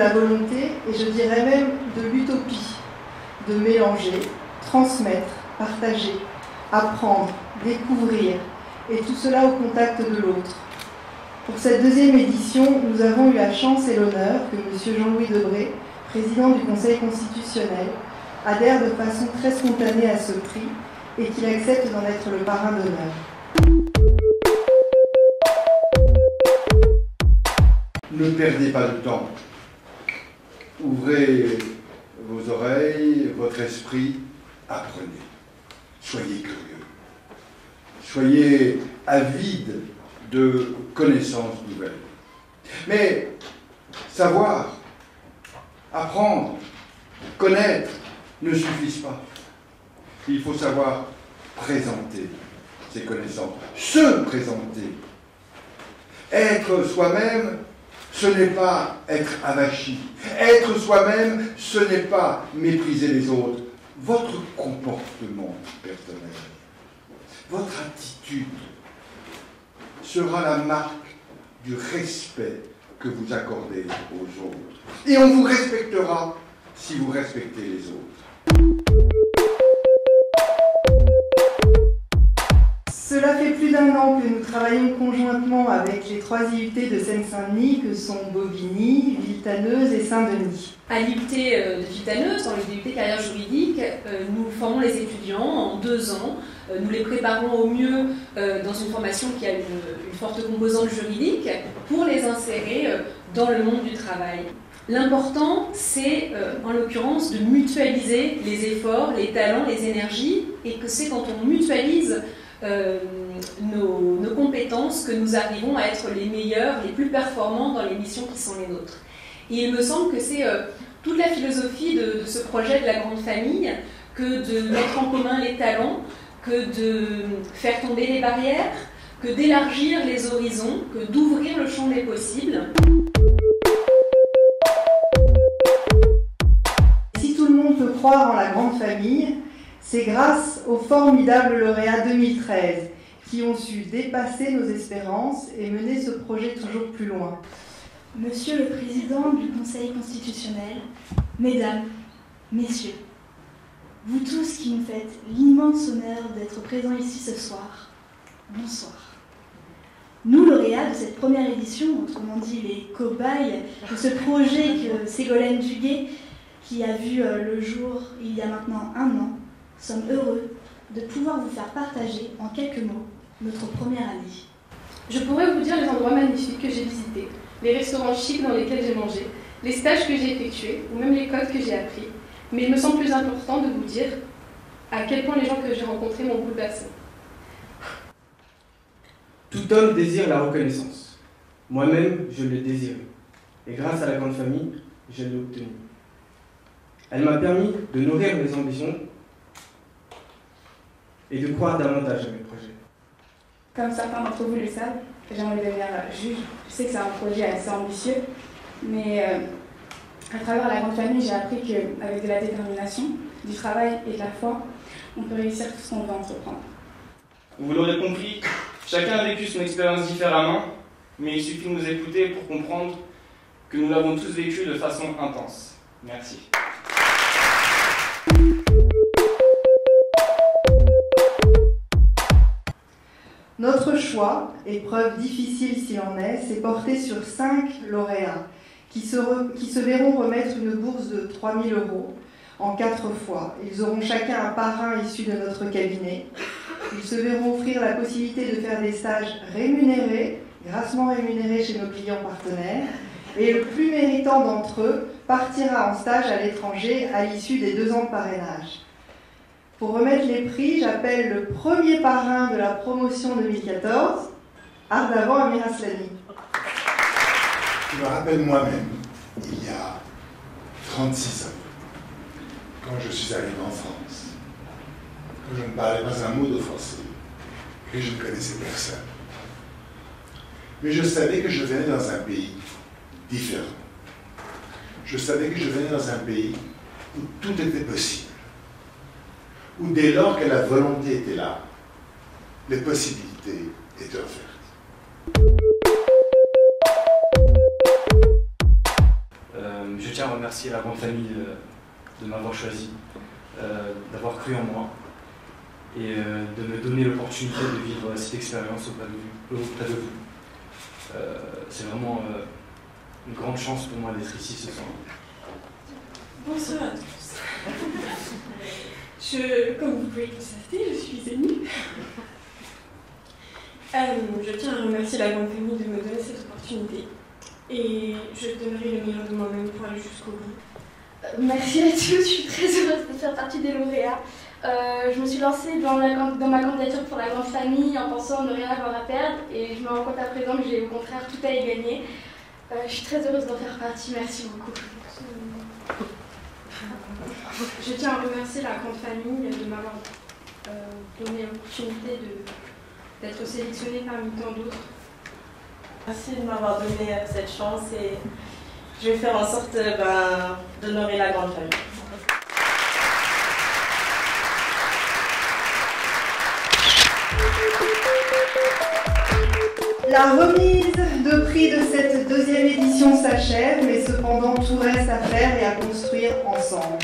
la volonté, et je dirais même de l'utopie, de mélanger, transmettre, partager, apprendre, découvrir, et tout cela au contact de l'autre. Pour cette deuxième édition, nous avons eu la chance et l'honneur que M. Jean-Louis Debré, président du Conseil constitutionnel, adhère de façon très spontanée à ce prix et qu'il accepte d'en être le parrain d'honneur. Ne perdez pas de temps. Ouvrez vos oreilles, votre esprit, apprenez. Soyez curieux. Soyez avides de connaissances nouvelles. Mais savoir, apprendre, connaître ne suffisent pas. Il faut savoir présenter ces connaissances, se présenter. Être soi-même, ce n'est pas être avachi. Être soi-même, ce n'est pas mépriser les autres. Votre comportement personnel, votre attitude sera la marque du respect que vous accordez aux autres. Et on vous respectera si vous respectez les autres. Cela fait plus d'1 an que nous travaillons conjointement avec les 3 IUT de Seine-Saint-Denis que sont Bobigny, Villetaneuse et Saint-Denis. À l'IUT de Villetaneuse, dans le DUT carrière juridique, nous formons les étudiants en 2 ans. Nous les préparons au mieux dans une formation qui a une forte composante juridique pour les insérer dans le monde du travail. L'important, c'est en l'occurrence de mutualiser les efforts, les talents, les énergies, et que c'est quand on mutualise nos compétences que nous arrivons à être les meilleurs, les plus performants dans les missions qui sont les nôtres. Et il me semble que c'est toute la philosophie de ce projet de la grande famille que de mettre en commun les talents, que de faire tomber les barrières, que d'élargir les horizons, que d'ouvrir le champ des possibles. Si tout le monde peut croire en la grande famille, c'est grâce aux formidables lauréats 2013 qui ont su dépasser nos espérances et mener ce projet toujours plus loin. Monsieur le Président du Conseil constitutionnel, Mesdames, Messieurs, vous tous qui nous faites l'immense honneur d'être présents ici ce soir, bonsoir. Nous, lauréats de cette première édition, autrement dit les cobayes de ce projet que Ségolène Duguet, qui a vu le jour il y a maintenant 1 an, sommes heureux de pouvoir vous faire partager en quelques mots notre première année. Je pourrais vous dire les endroits magnifiques que j'ai visités, les restaurants chics dans lesquels j'ai mangé, les stages que j'ai effectués ou même les codes que j'ai appris. Mais il me semble plus important de vous dire à quel point les gens que j'ai rencontrés m'ont bouleversé. Tout homme désire la reconnaissance. Moi-même, je l'ai désiré. Et grâce à la grande famille, je l'ai obtenue. Elle m'a permis de nourrir mes ambitions et de croire davantage à mes projets. Comme certains d'entre vous le savent, j'aimerais devenir juge. Je sais que c'est un projet assez ambitieux, mais à travers la grande famille, j'ai appris qu'avec de la détermination, du travail et de la foi, on peut réussir tout ce qu'on veut entreprendre. Vous l'aurez compris, chacun a vécu son expérience différemment, mais il suffit de nous écouter pour comprendre que nous l'avons tous vécu de façon intense. Merci. Notre choix, épreuve difficile s'il en est, s'est porté sur 5 lauréats qui se verront remettre une bourse de 3 000 € en 4 fois. Ils auront chacun un parrain issu de notre cabinet. Ils se verront offrir la possibilité de faire des stages rémunérés, grassement rémunérés chez nos clients partenaires. Et le plus méritant d'entre eux partira en stage à l'étranger à l'issue des 2 ans de parrainage. Pour remettre les prix, j'appelle le premier parrain de la promotion 2014, Ardavan Amiraslani. Je me rappelle moi-même, il y a 36 ans, quand je suis arrivé en France, que je ne parlais pas un mot de français, que je ne connaissais personne. Mais je savais que je venais dans un pays différent. Je savais que je venais dans un pays où tout était possible, où dès lors que la volonté était là, les possibilités étaient offertes. Je remercier la grande famille de m'avoir choisi, d'avoir cru en moi et de me donner l'opportunité de vivre cette expérience auprès de vous. C'est vraiment une grande chance pour moi d'être ici ce soir. Bonsoir à tous. Comme vous pouvez le constater, je suis émue. Je tiens à remercier la grande famille de me donner cette opportunité et je donnerai le meilleur de moi-même pour aller jusqu'au bout. Merci à tous, je suis très heureuse de faire partie des lauréats. Je me suis lancée dans ma candidature pour la grande famille en pensant ne rien avoir à perdre et je me rends compte à présent que j'ai au contraire tout à y gagner. Je suis très heureuse d'en faire partie, merci beaucoup. Je tiens à remercier la grande famille de m'avoir donné l'opportunité d'être sélectionnée parmi tant d'autres. Merci de m'avoir donné cette chance et je vais faire en sorte d'honorer la grande famille. La remise de prix de cette deuxième édition s'achève, mais cependant tout reste à faire et à construire ensemble.